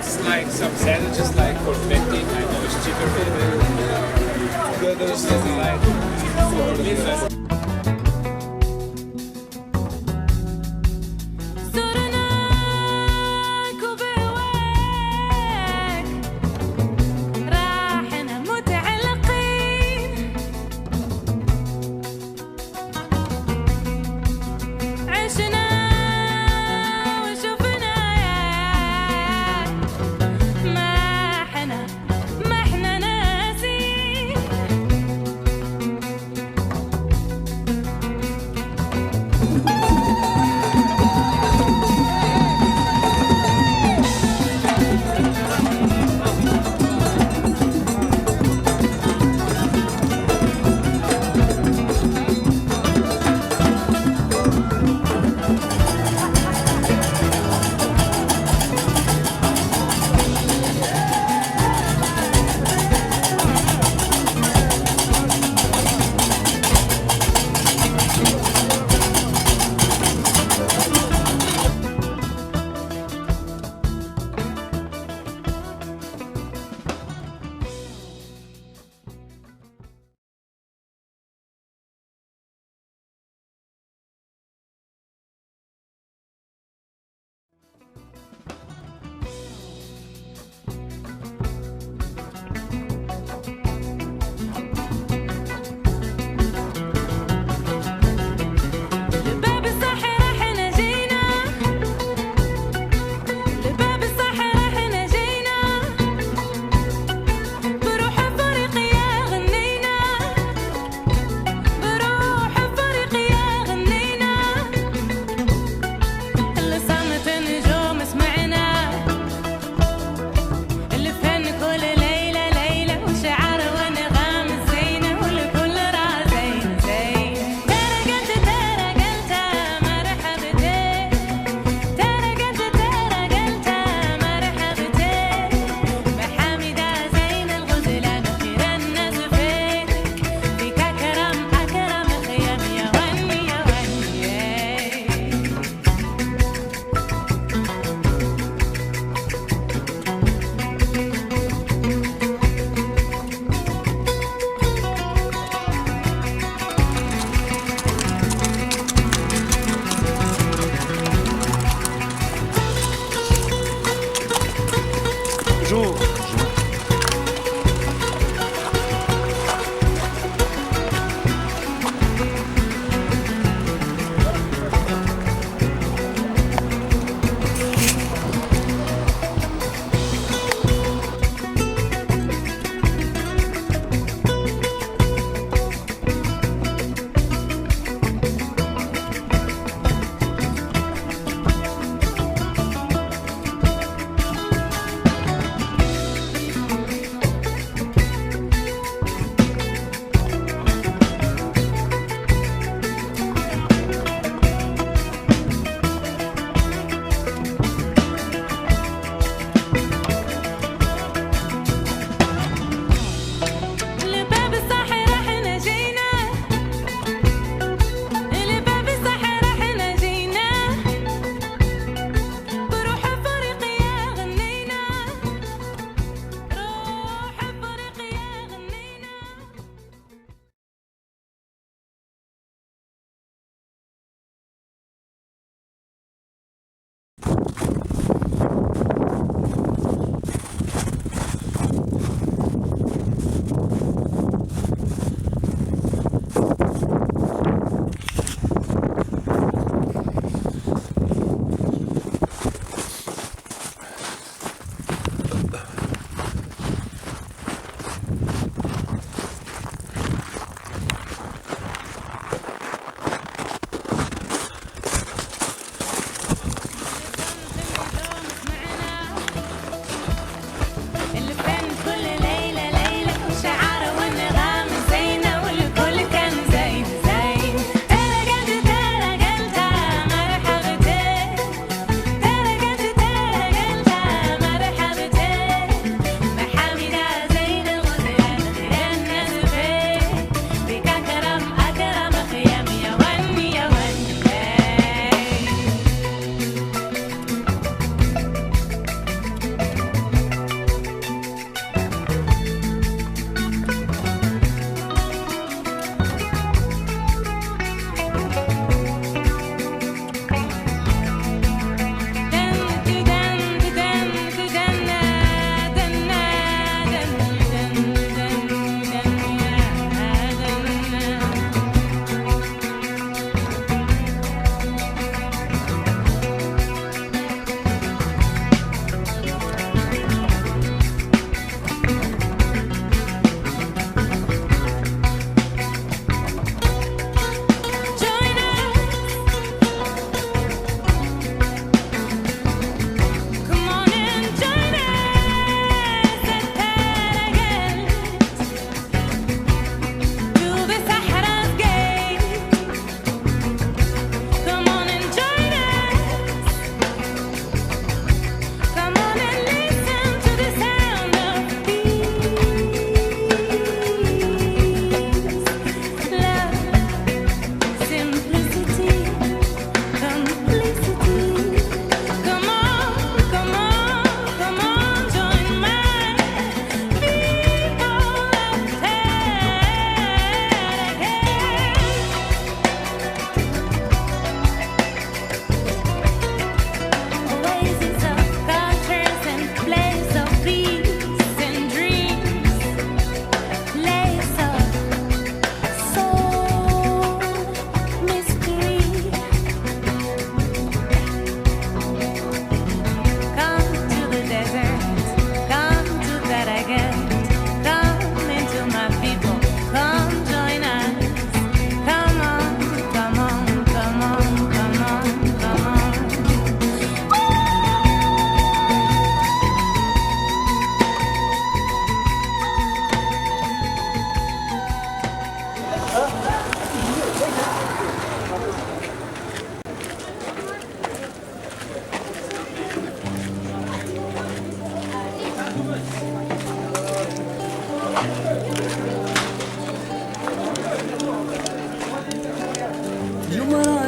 There's like some sandwiches like for 50. I know it's cheaper maybe. Just like for business.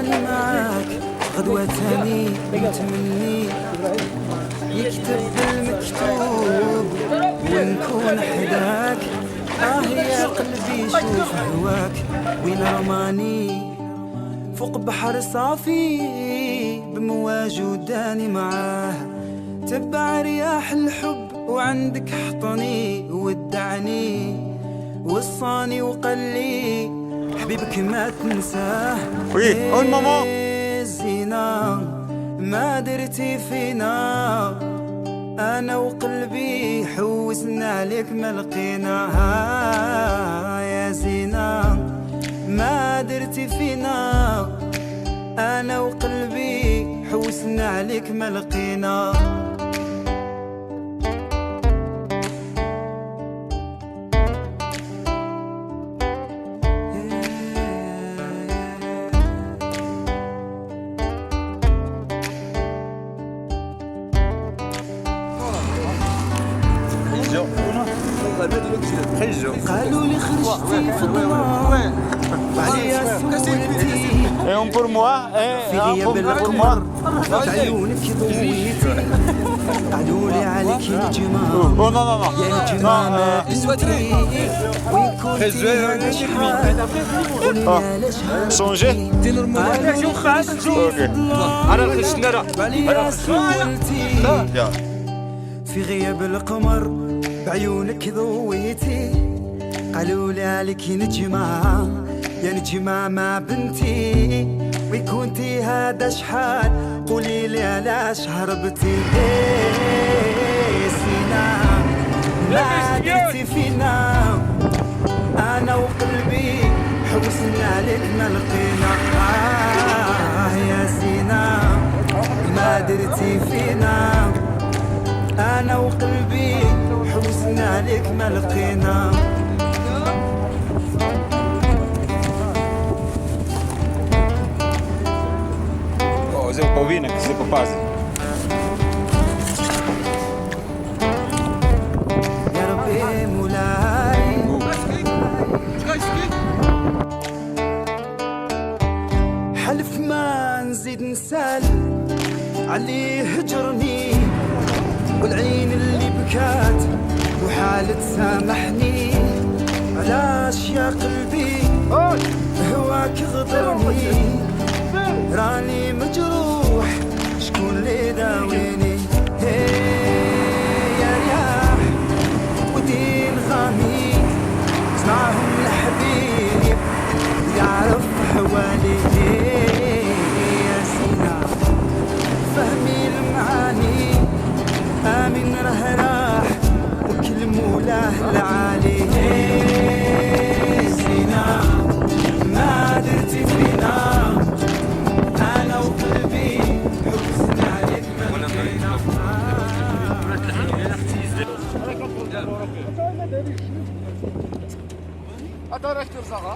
راني معاك غدوة تاني نتمني يكتب المكتوب ونكون حداك. يا قلبي شوف هواك وين رماني فوق بحر صافي بمواج وداني معاه. تبع رياح الحب وعندك حطني ودعني وصاني وقلي حبيبك ما تنساه. وي اون ماما زينة ما درتي فينا انا وقلبي حوسنا عليك ما لقيناها. يا زينة ما درتي فينا انا وقلبي حوسنا عليك ما لقينا. قالوا لي خرجتي في الظلام وعليا سولتي اي اون بور موا في غياب القمر بعيونك ضويتي. قالوا لي عليك نجمة او نو نو يا نجمة ما بنتي وين كنتي هذا شحال قولي علاش سونجي قالوا خرجتي في الظلام وعليا سولتي. في غياب القمر بعيونك ضويتي. قالوا لي عليك نجمة يا نجمة ما بنتي وين كنتي هذا شحال قولي لي علاش هربتي. سينا ما درتي فينا انا وقلبي حوسنا عليك ما لقينا. يا سينا ما درتي فينا انا وقلبي حوسنا عليك ما لقينا. زي بوبينك زي بابازي يا ربي مولاي حلف ما نزيد نسال عليه هجرني والعين اللي بكات وحالة سامحني. علاش يا قلبي هواك غدرني راني مجروح شكون اللي داويني. يا رياح ودين غامي اسمعهم الحبيب يعرف حوالي. يا سينا فهمي المعاني آمن راه راح وكل مولاه العالي. سينا ما درتي فينا أنا وقلبي حوسنا عليك ما لقينا. Ataraştır sana.